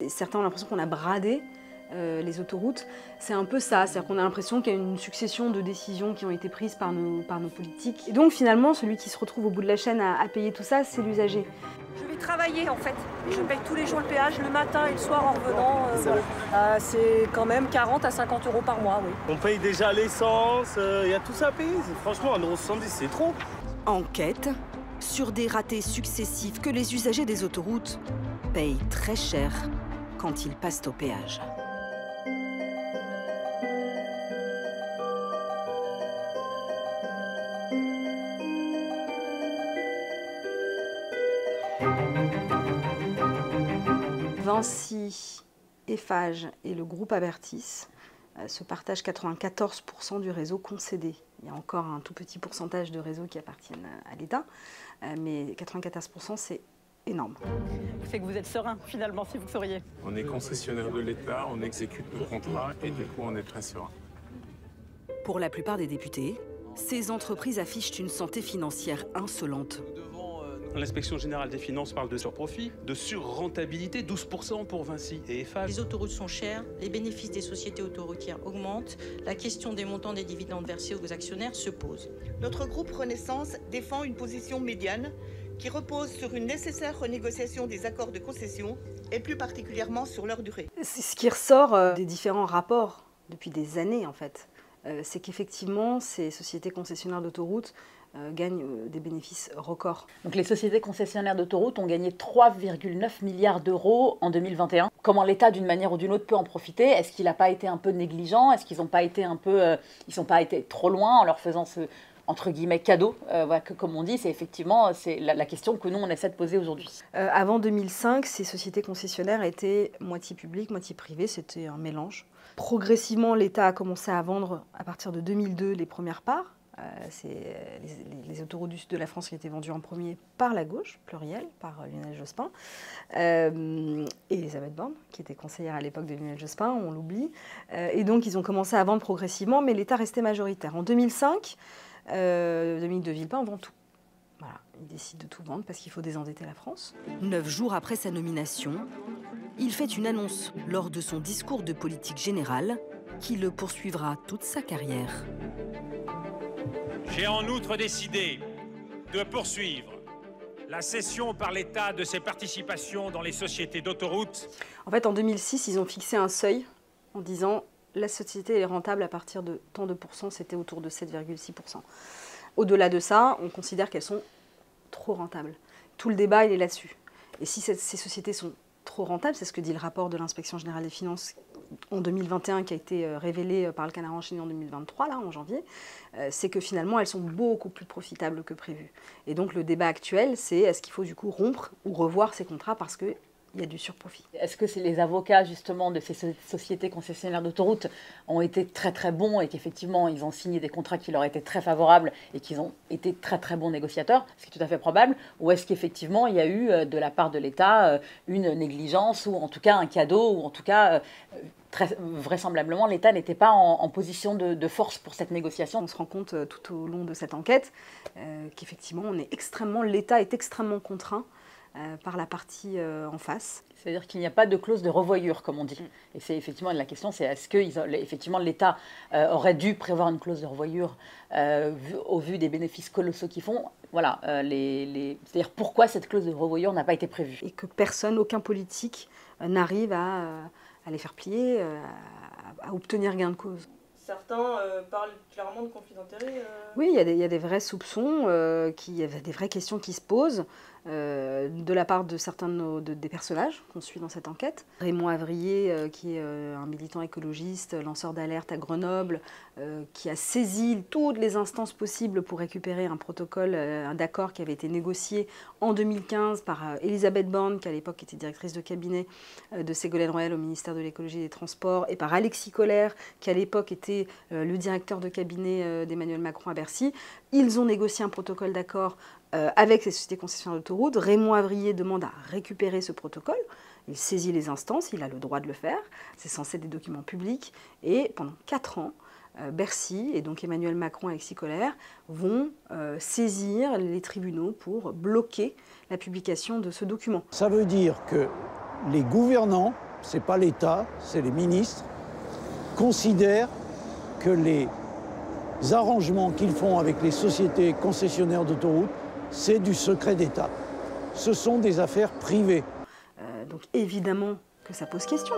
Certains ont l'impression qu'on a bradé les autoroutes. C'est un peu ça, c'est-à-dire qu'on a l'impression qu'il y a une succession de décisions qui ont été prises par nos politiques. Et donc finalement, celui qui se retrouve au bout de la chaîne à payer tout ça, c'est l'usager. Je vais travailler en fait, et je paye tous les jours le péage, le matin et le soir en revenant. Voilà. C'est quand même 40 à 50 € par mois, oui. On paye déjà l'essence, il y a tout ça à payer. Franchement, 1,70 €, c'est trop. Enquête sur des ratés successifs que les usagers des autoroutes payent très cher quand ils passent au péage. Vinci, Eiffage et le groupe Abertis se partagent 94 % du réseau concédé. Il y a encore un tout petit pourcentage de réseaux qui appartiennent à l'État, mais 94 %, c'est énorme. Ça fait que vous êtes serein, finalement, si vous sauriez. On est concessionnaire de l'État, on exécute nos contrats et du coup, on est très serein. Pour la plupart des députés, ces entreprises affichent une santé financière insolente. L'inspection générale des finances parle de surprofit, de surrentabilité, 12 % pour Vinci et Eiffage. Les autoroutes sont chères, les bénéfices des sociétés autoroutières augmentent, la question des montants des dividendes versés aux actionnaires se pose. Notre groupe Renaissance défend une position médiane qui repose sur une nécessaire renégociation des accords de concession et plus particulièrement sur leur durée. Ce qui ressort des différents rapports depuis des années en fait, c'est qu'effectivement ces sociétés concessionnaires d'autoroutes gagnent des bénéfices records. Donc les sociétés concessionnaires d'autoroutes ont gagné 3,9 milliards d'euros en 2021. Comment l'État, d'une manière ou d'une autre, peut en profiter? Est-ce qu'il n'a pas été un peu négligent? Est-ce qu'ils n'ont pas été ils sont pas été trop loin en leur faisant ce entre guillemets cadeau, comme on dit? C'est effectivement la question que nous on essaie de poser aujourd'hui. Avant 2005, ces sociétés concessionnaires étaient moitié publiques, moitié privées, c'était un mélange. Progressivement, l'État a commencé à vendre à partir de 2002 les premières parts. C'est les autoroutes du sud de la France qui étaient vendues en premier par la gauche, pluriel, par Lionel Jospin, et Elisabeth Borne, qui était conseillère à l'époque de Lionel Jospin, on l'oublie. Et donc ils ont commencé à vendre progressivement, mais l'État restait majoritaire. En 2005, Dominique de Villepin vend tout. Voilà, il décide de tout vendre parce qu'il faut désendetter la France. 9 jours après sa nomination, il fait une annonce lors de son discours de politique générale qui le poursuivra toute sa carrière. J'ai en outre décidé de poursuivre la cession par l'État de ses participations dans les sociétés d'autoroutes. En fait, en 2006, ils ont fixé un seuil en disant la société est rentable à partir de tant de pourcents, c'était autour de 7,6 %. Au-delà de ça, on considère qu'elles sont trop rentables. Tout le débat, il est là-dessus. Et si ces sociétés sont trop rentables, c'est ce que dit le rapport de l'Inspection générale des finances en 2021 qui a été révélé par le Canard enchaîné en 2023, là, en janvier, c'est que finalement elles sont beaucoup plus profitables que prévu. Et donc le débat actuel, c'est est-ce qu'il faut du coup rompre ou revoir ces contrats parce qu'il y a du surprofit. Est-ce que les avocats justement de ces sociétés concessionnaires d'autoroutes ont été très très bons et qu'effectivement ils ont signé des contrats qui leur étaient très favorables et qu'ils ont été très très bons négociateurs, ce qui est tout à fait probable, ou est-ce qu'effectivement il y a eu de la part de l'État une négligence ou en tout cas un cadeau ou en tout cas très vraisemblablement l'État n'était pas en position de force pour cette négociation? On se rend compte tout au long de cette enquête qu'effectivement l'État est extrêmement contraint par la partie en face. C'est-à-dire qu'il n'y a pas de clause de revoyure, comme on dit. Et c'est effectivement la question, c'est est-ce que effectivement l'État aurait dû prévoir une clause de revoyure au vu des bénéfices colossaux qu'ils font? Voilà, c'est-à-dire pourquoi cette clause de revoyure n'a pas été prévue. Et que personne, aucun politique n'arrive à les faire plier, à obtenir gain de cause. Certains parlent clairement de conflit d'intérêts. Oui, il y a des vrais soupçons, il y a des vraies questions qui se posent de la part de certains des personnages qu'on suit dans cette enquête. Raymond Avrier, qui est un militant écologiste, lanceur d'alerte à Grenoble, qui a saisi toutes les instances possibles pour récupérer un protocole, un accord qui avait été négocié en 2015 par Elisabeth Borne, qui à l'époque était directrice de cabinet de Ségolène Royal au ministère de l'écologie et des transports, et par Alexis Collère, qui à l'époque était le directeur de cabinet d'Emmanuel Macron à Bercy. Ils ont négocié un protocole d'accord avec les sociétés concessionnaires d'autoroutes. Raymond Avrier demande à récupérer ce protocole. Il saisit les instances, il a le droit de le faire. C'est censé être des documents publics. Et pendant 4 ans, Bercy et donc Emmanuel Macron et Alexis Collère vont saisir les tribunaux pour bloquer la publication de ce document. Ça veut dire que les gouvernants c'est pas l'État, c'est les ministres, considèrent que les arrangements qu'ils font avec les sociétés concessionnaires d'autoroutes, c'est du secret d'État. Ce sont des affaires privées. Donc évidemment que ça pose question.